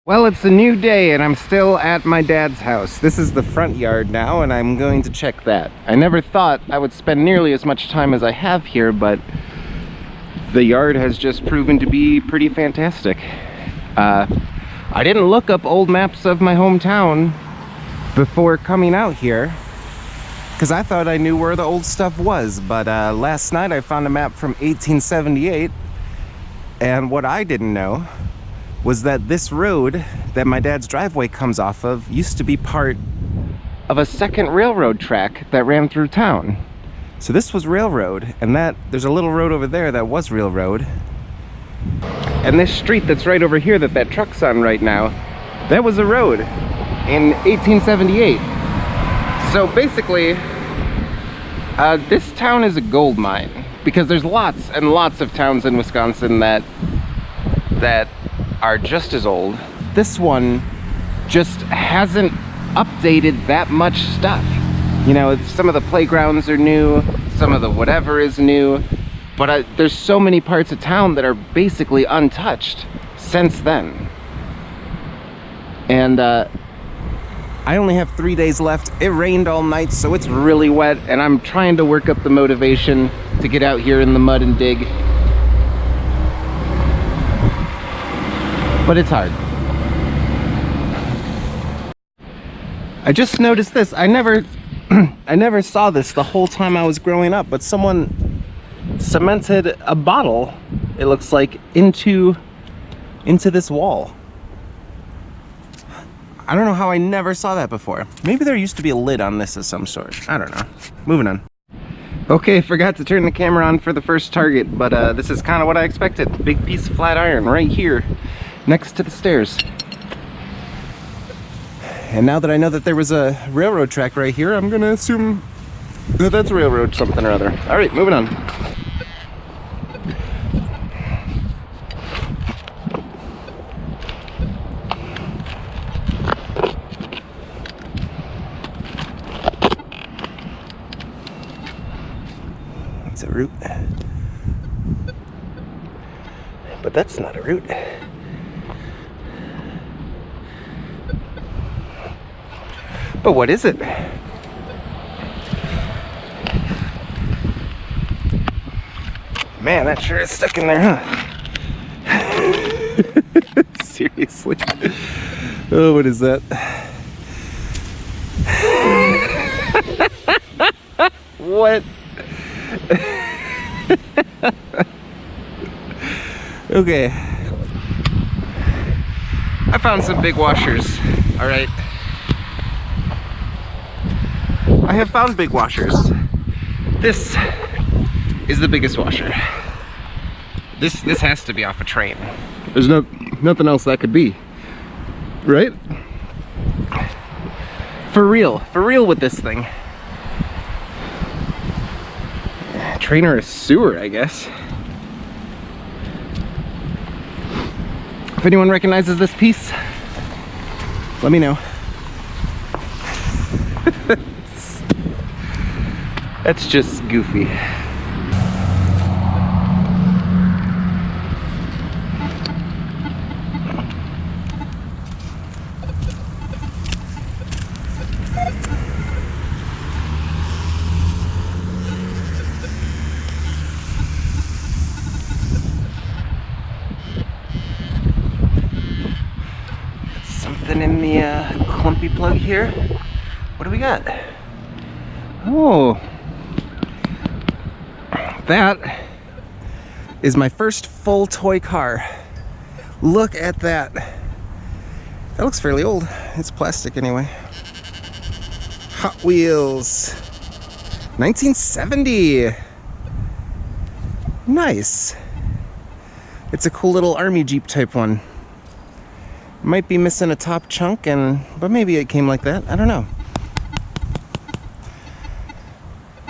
Well, it's a new day and I'm still at my dad's house. This is the front yard now and I'm going to check that. I never thought I would spend nearly as much time as I have here, but the yard has just proven to be pretty fantastic. I didn't look up old maps of my hometown before coming out here because I thought I knew where the old stuff was, but last night I found a map from 1878, and what I didn't know was that this road that my dad's driveway comes off of used to be part of a second railroad track that ran through town. So this was railroad, and there's a little road over there that was railroad. And this street that's right over here that truck's on right now, that was a road in 1878. So basically, this town is a gold mine, because there's lots and lots of towns in Wisconsin that are just as old. This one just hasn't updated that much stuff. You know, some of the playgrounds are new, some of the whatever is new, but there's so many parts of town that are basically untouched since then. And I only have 3 days left. It rained all night, so it's really wet, and I'm trying to work up the motivation to get out here in the mud and dig. But it's hard. I just noticed this. I never saw this the whole time I was growing up, but someone cemented a bottle, it looks like, into this wall. I don't know how I never saw that before. Maybe there used to be a lid on this of some sort. I don't know. Moving on. Okay, forgot to turn the camera on for the first target, but this is kind of what I expected. Big piece of flat iron right here next to the stairs. And now that I know that there was a railroad track right here, I'm gonna assume that that's railroad something or other. All right, moving on. It's a root. But that's not a root. But what is it? Man, that sure is stuck in there, huh? Seriously? Oh, what is that? What? Okay. I found some big washers, all right? I have found big washers. This is the biggest washer. This has to be off a train. There's nothing else that could be, right? For real with this thing. Train or a sewer, I guess. If anyone recognizes this piece, let me know. That's just goofy. Something in the clumpy plug here. What do we got? Oh, that is my first full toy car. Look at that. That looks fairly old. It's plastic anyway. Hot Wheels. 1970. Nice. It's a cool little army Jeep type one. Might be missing a top chunk, but maybe it came like that. I don't know.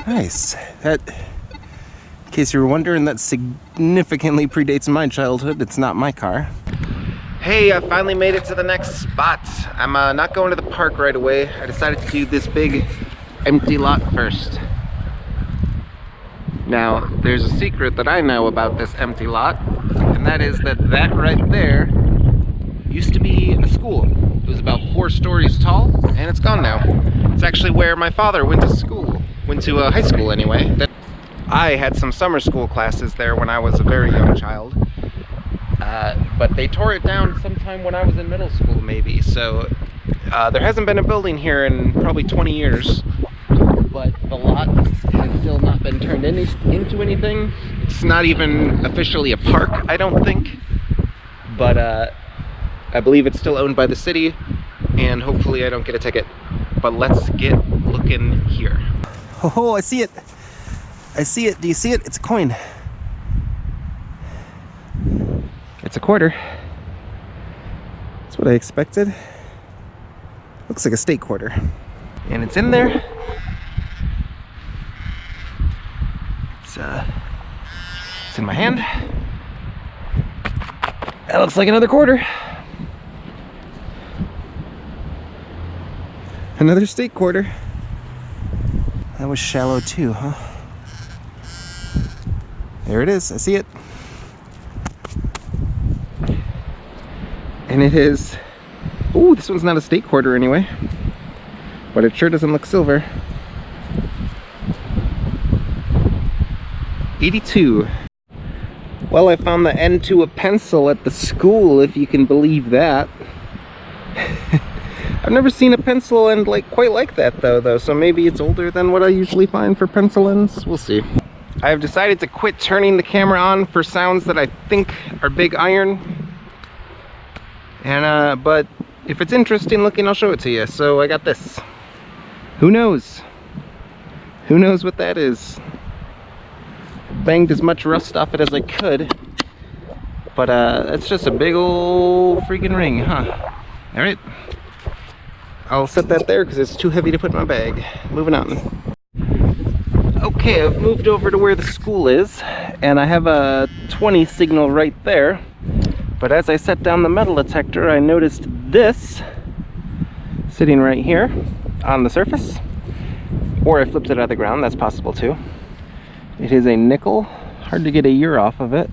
Nice. That, in case you were wondering, that significantly predates my childhood. It's not my car. Hey, I finally made it to the next spot. I'm not going to the park right away. I decided to do this big empty lot first. Now, there's a secret that I know about this empty lot, and that is that right there used to be a school. It was about 4 stories tall, and it's gone now. It's actually where my father went to school. Went to high school anyway. I had some summer school classes there when I was a very young child. But they tore it down sometime when I was in middle school, maybe. So there hasn't been a building here in probably 20 years. But the lot has still not been turned into anything. It's not even officially a park, I don't think. But I believe it's still owned by the city, and hopefully I don't get a ticket. But let's get looking here. Oh, I see it. I see it. Do you see it? It's a coin. It's a quarter. That's what I expected. Looks like a state quarter. And it's in there. It's in my hand. That looks like another quarter. Another state quarter. That was shallow too, huh? There it is. I see it. And it is... Ooh, this one's not a state quarter anyway. But it sure doesn't look silver. 82. Well, I found the end to a pencil at the school, if you can believe that. I've never seen a pencil end quite like that though, so maybe it's older than what I usually find for pencil ends. We'll see. I have decided to quit turning the camera on for sounds that I think are big iron. And but if it's interesting looking, I'll show it to you. So I got this. Who knows? Who knows what that is? Banged as much rust off it as I could, but it's just a big old freaking ring, huh? All right, I'll set that there because it's too heavy to put in my bag. Moving on. Okay, I've moved over to where the school is, and I have a 20 signal right there. But as I set down the metal detector, I noticed this sitting right here on the surface, or I flipped it out of the ground. That's possible too. It is a nickel. Hard to get a year off of it.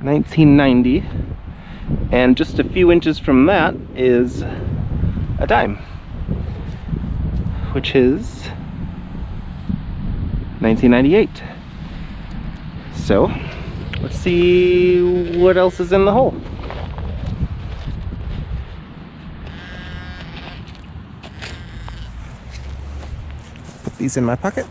$19.90, and just a few inches from that is a dime, which is $19.98. So let's see what else is in the hole. Put these in my pocket.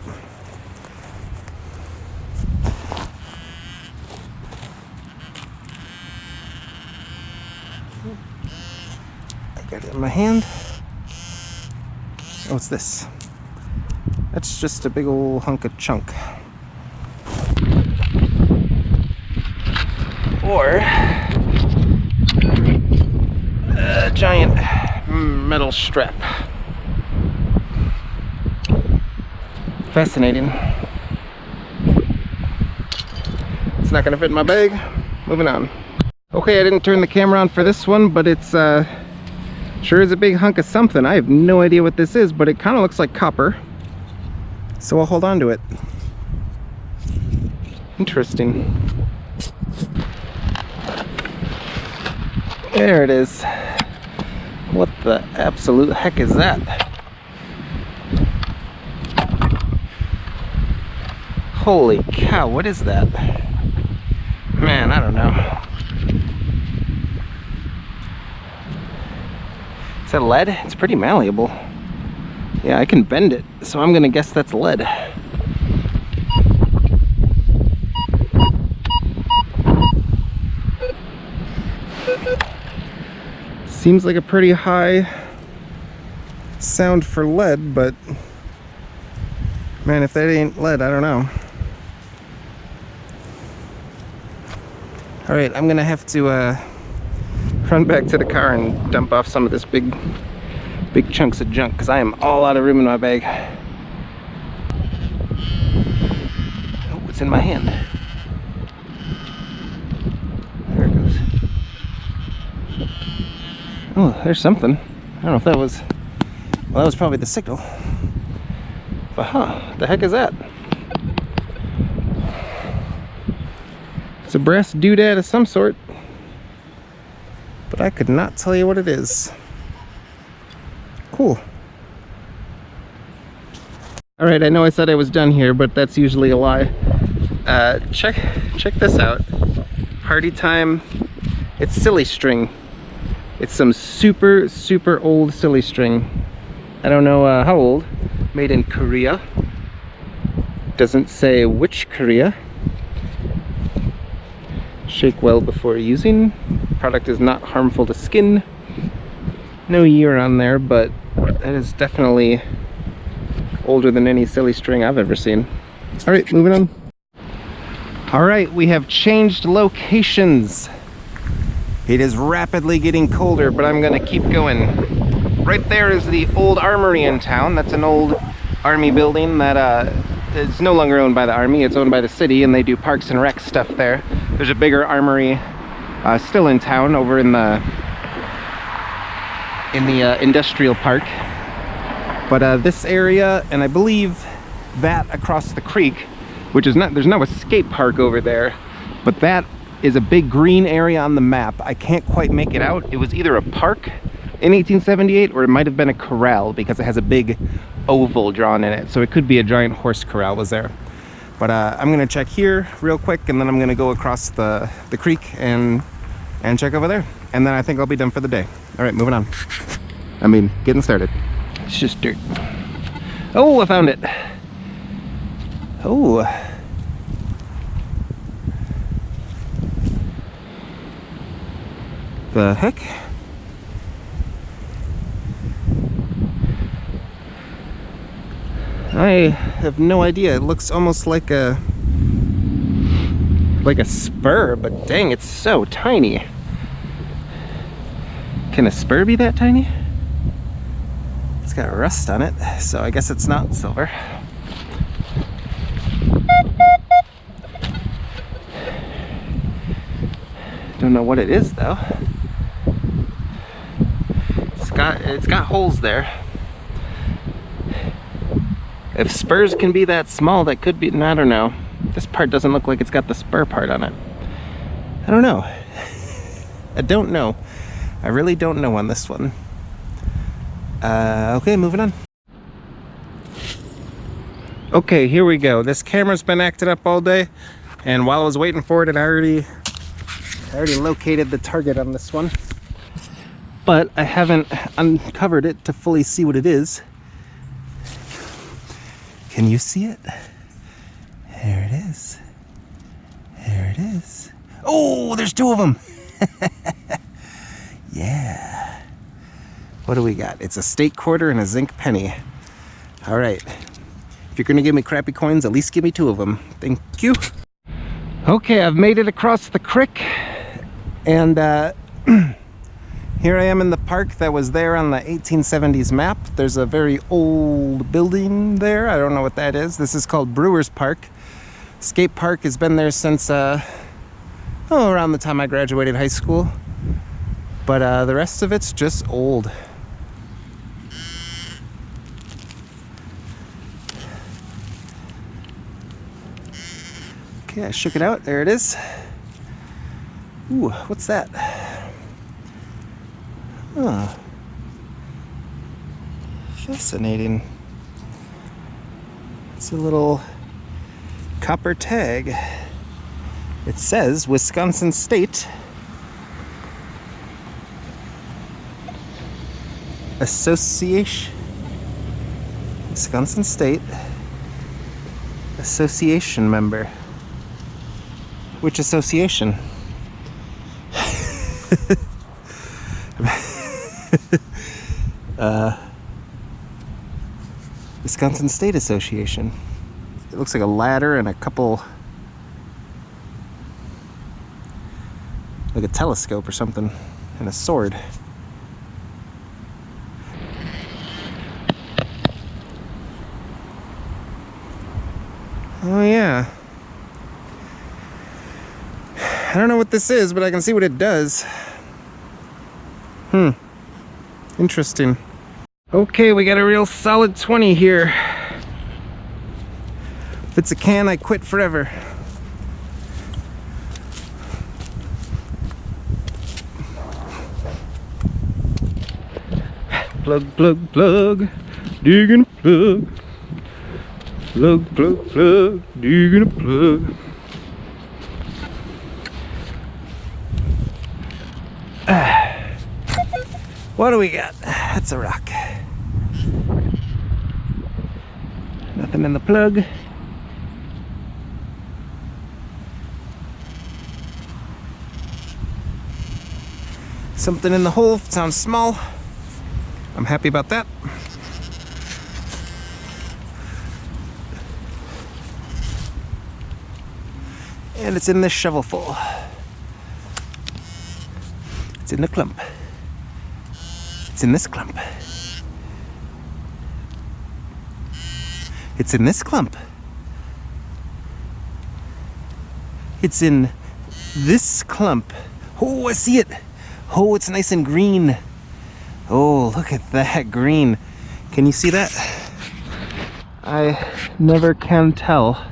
I got it in my hand. Oh, what's this? That's just a big old hunk of chunk. Or a giant metal strap. Fascinating. It's not gonna fit in my bag. Moving on. Okay, I didn't turn the camera on for this one, but it's sure is a big hunk of something. I have no idea what this is, but it kind of looks like copper. So I'll hold on to it. Interesting. There it is. What the absolute heck is that? Holy cow, what is that? Man, I don't know. Is that lead? It's pretty malleable. Yeah, I can bend it, so I'm gonna guess that's lead. Seems like a pretty high sound for lead, but man, if that ain't lead, I don't know. All right, I'm gonna have to run back to the car and dump off some of this big chunks of junk because I am all out of room in my bag. Oh, it's in my hand. There it goes. Oh, there's something. I don't know if that was... Well, that was probably the signal. But huh, what the heck is that? It's a brass doodad of some sort, but I could not tell you what it is. Cool. All right, I know I said I was done here, but that's usually a lie. Check this out. Party time. It's silly string. It's some super old silly string. I don't know how old. Made in Korea. Doesn't say which Korea. Shake well before using. Product is not harmful to skin. No year on there, but that is definitely older than any silly string I've ever seen. All right, moving on. All right, we have changed locations. It is rapidly getting colder, but I'm gonna keep going. Right there is the old armory in town. That's an old army building that is no longer owned by the army. It's owned by the city, and they do parks and rec stuff there. There's a bigger armory still in town over in the industrial park. But this area, and I believe that across the creek, which is not, there's no escape park over there, but that is a big green area on the map. I can't quite make it out. It was either a park in 1878 or it might have been a corral because it has a big oval drawn in it. So it could be a giant horse corral was there. But I'm gonna check here real quick, and then I'm gonna go across the creek and check over there. And then I think I'll be done for the day. All right, moving on. I mean, getting started. It's just dirt. Oh, I found it. Oh. The heck? I have no idea. It looks almost like a spur, but dang, it's so tiny. Can a spur be that tiny? It's got rust on it, so I guess it's not silver. Don't know what it is though. It's got holes there. If spurs can be that small, that could be, I don't know. This part doesn't look like it's got the spur part on it. I don't know. I don't know. I really don't know on this one. Okay, moving on. Okay, here we go. This camera's been acting up all day, and while I was waiting for it, I already located the target on this one. But I haven't uncovered it to fully see what it is. Can you see it? There it is. There it is. Oh, there's two of them. Yeah. What do we got? It's a state quarter and a zinc penny. All right. If you're gonna give me crappy coins, at least give me two of them. Thank you. Okay, I've made it across the creek, and here I am in the park that was there on the 1870s map. There's a very old building there. I don't know what that is. This is called Brewers Park. Skate Park has been there since around the time I graduated high school. But the rest of it's just old. Okay, I shook it out. There it is. Ooh, what's that? Oh, fascinating. It's a little copper tag. It says Wisconsin State Association. Wisconsin State Association member. Which association? Wisconsin State Association. It looks like a ladder and a couple, like a telescope or something, and a sword. Oh yeah. I don't know what this is, but I can see what it does. Interesting. Okay, we got a real solid 20 here. If it's a can, I quit forever. Plug, plug, plug. Digging a plug. Plug, plug, plug. Digging a plug. What do we got? That's a rock. Nothing in the plug. Something in the hole. Sounds small. I'm happy about that. And it's in this shovelful. It's in the clump. It's in this clump. It's in this clump. It's in this clump. Oh, I see it. Oh, it's nice and green. Oh, look at that green. Can you see that? I never can tell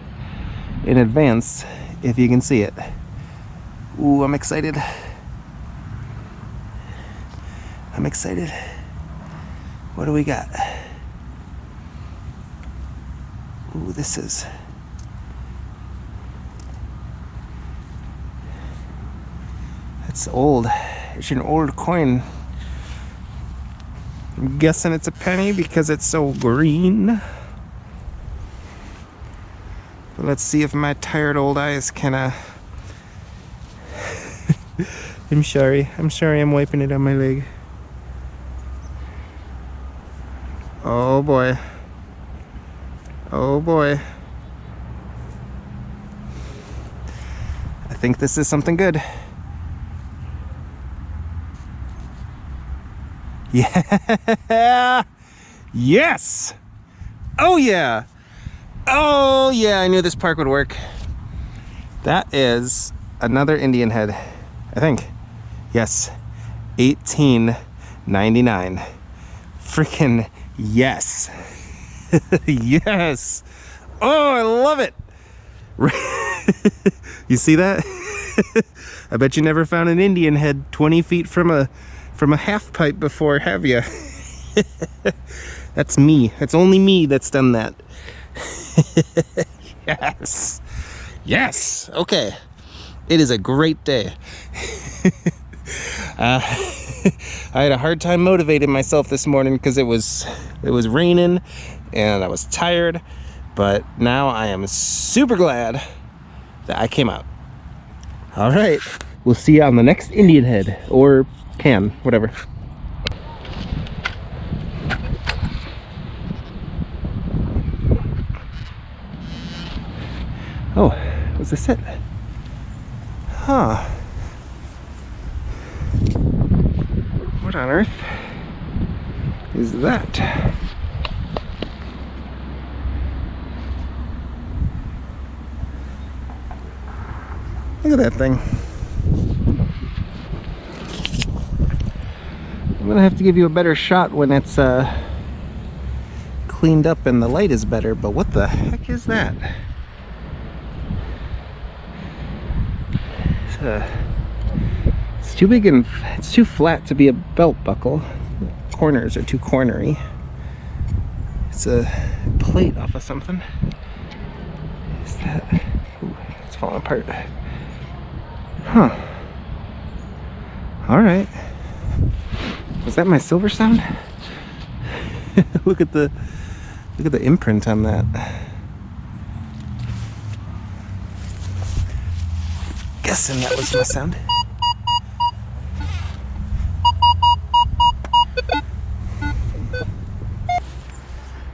in advance if you can see it. Ooh, I'm excited. I'm excited. What do we got? Ooh, this is... It's old. It's an old coin. I'm guessing it's a penny because it's so green. But let's see if my tired old eyes can I'm sorry I'm wiping it on my leg. Oh boy. Oh boy. I think this is something good. Yeah. Yes. Oh yeah. Oh yeah, I knew this park would work. That is another Indian head, I think. Yes. $18.99. Freaking yes. Yes. Oh, I love it. You see that? I bet you never found an Indian head 20 feet from a half pipe before, have you? That's me. That's only me that's done that. Yes. Yes. Okay. It is a great day. I had a hard time motivating myself this morning because it was raining and I was tired, but now I am super glad that I came out. All right. We'll see you on the next Indian head, or can, whatever. Oh, was this it? Huh. What on earth is that? Look at that thing. I'm gonna have to give you a better shot when it's cleaned up and the light is better, but what the heck is that? It's too big and it's too flat to be a belt buckle. The corners are too cornery. It's a plate off of something. Is that? Ooh, it's falling apart. Huh. All right. Was that my silver sound? Look at the imprint on that. Guessing that was my sound.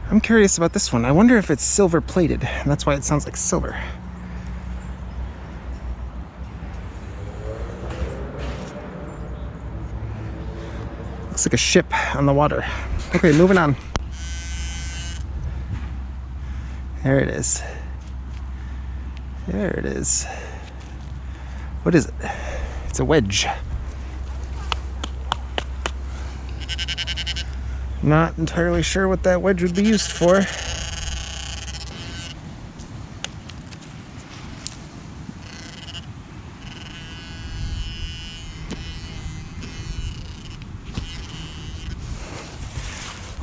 I'm curious about this one. I wonder if it's silver plated, and that's why it sounds like silver. Looks like a ship on the water. Okay, moving on. There it is. There it is. What is it? It's a wedge. Not entirely sure what that wedge would be used for.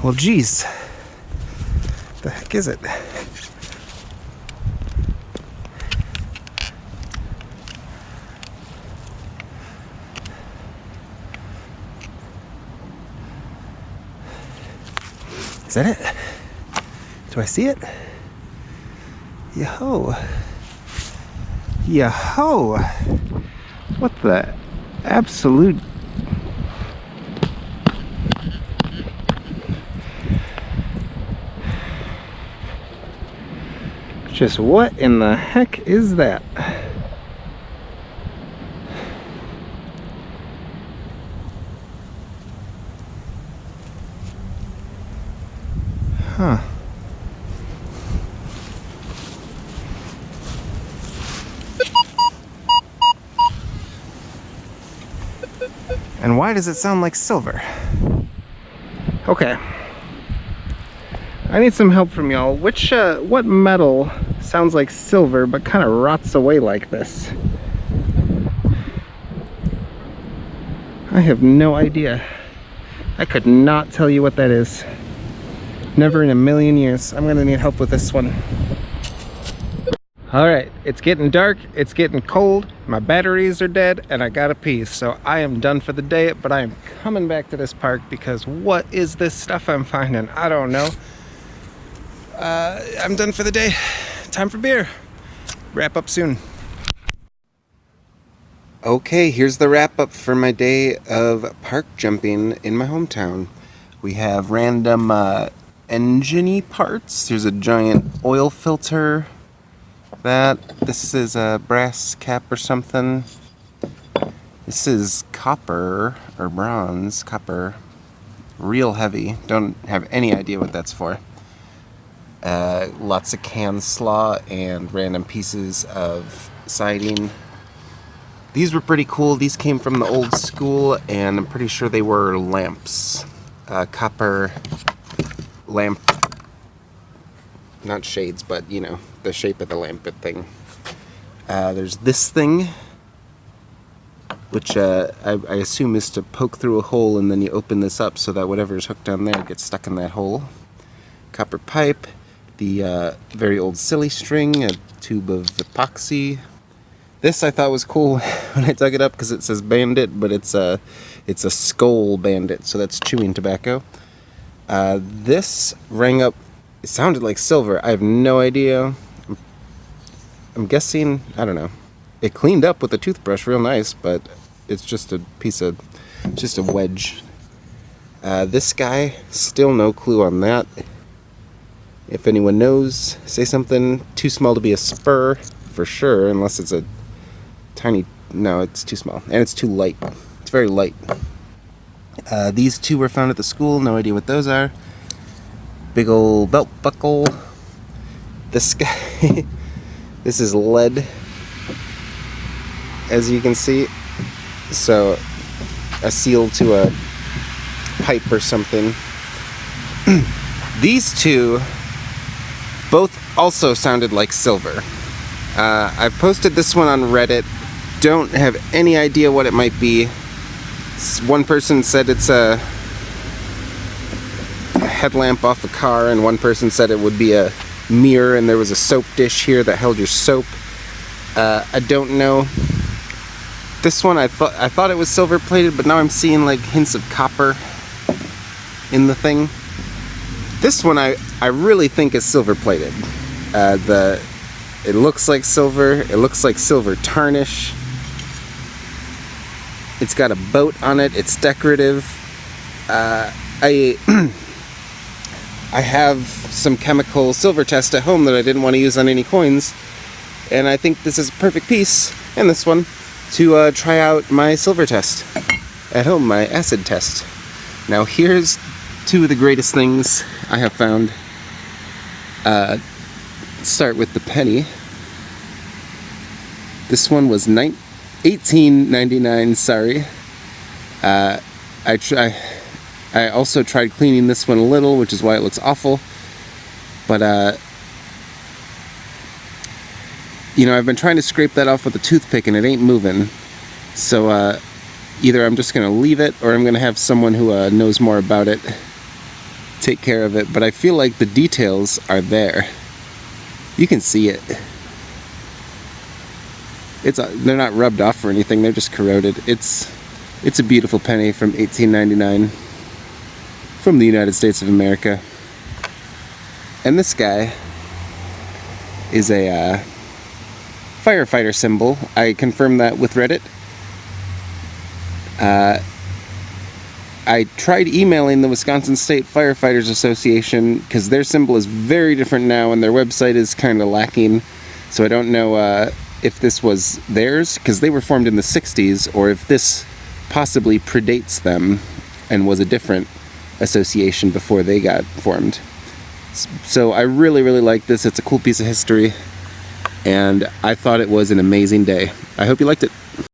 Well, geez. The heck is it? Is that it? Do I see it? Yo-ho. Yo-ho. What the absolute... Just what in the heck is that? Huh. And why does it sound like silver? Okay. I need some help from y'all. What metal sounds like silver but kind of rots away like this? I have no idea. I could not tell you what that is. Never in a million years. I'm gonna need help with this one. Alright, it's getting dark, it's getting cold, my batteries are dead, and I gotta pee, so I am done for the day, but I am coming back to this park because what is this stuff I'm finding? I don't know. I'm done for the day. Time for beer. Wrap up soon. Okay, here's the wrap up for my day of park jumping in my hometown. We have random engine-y parts. There's a giant oil filter. This is a brass cap or something. This is copper or bronze, copper. Real heavy. Don't have any idea what that's for. Lots of can slaw and random pieces of siding. These were pretty cool. These came from the old school, and I'm pretty sure they were lamps. Copper lamp. Not shades, but you know, the shape of the lamp thing. There's this thing, which I assume is to poke through a hole, and then you open this up so that whatever's hooked down there gets stuck in that hole. Copper pipe. The very old silly string, a tube of epoxy. This I thought was cool when I dug it up because it says Bandit, but it's a skull bandit, so that's chewing tobacco. This rang up, it sounded like silver. I have no idea. I'm guessing, I don't know. It cleaned up with a toothbrush real nice, but it's just a piece of, just a wedge. This guy, still no clue on that. If anyone knows, say something. Too small to be a spur, for sure, unless it's a tiny... No, it's too small. And it's too light. It's very light. These two were found at the school. No idea what those are. Big old belt buckle. This guy... This is lead, as you can see. So, a seal to a pipe or something. These two... both also sounded like silver. I've posted this one on Reddit. Don't have any idea what it might be. One person said it's a headlamp off a car, and one person said it would be a mirror, and there was a soap dish here that held your soap. I don't know. This one I thought it was silver plated, but now I'm seeing like hints of copper in the thing. This one I really think is silver plated. It looks like silver. It looks like silver tarnish. It's got a boat on it. It's decorative. I have some chemical silver test at home that I didn't want to use on any coins, and I think this is a perfect piece, and this one, to try out my silver test at home, my acid test. Now here's two of the greatest things I have found. Start with the penny. This one was $18.99. Sorry. I also tried cleaning this one a little, which is why it looks awful. But you know, I've been trying to scrape that off with a toothpick, and it ain't moving. So either I'm just gonna leave it, or I'm gonna have someone who knows more about it take care of it, but I feel like the details are there. You can see it. They're not rubbed off or anything, they're just corroded. It's a beautiful penny from 1899 from the United States of America. And this guy is a firefighter symbol. I confirmed that with Reddit. I tried emailing the Wisconsin State Firefighters Association because their symbol is very different now and their website is kind of lacking. So I don't know if this was theirs, because they were formed in the 60s, or if this possibly predates them and was a different association before they got formed. So I really, really like this. It's a cool piece of history, and I thought it was an amazing day. I hope you liked it.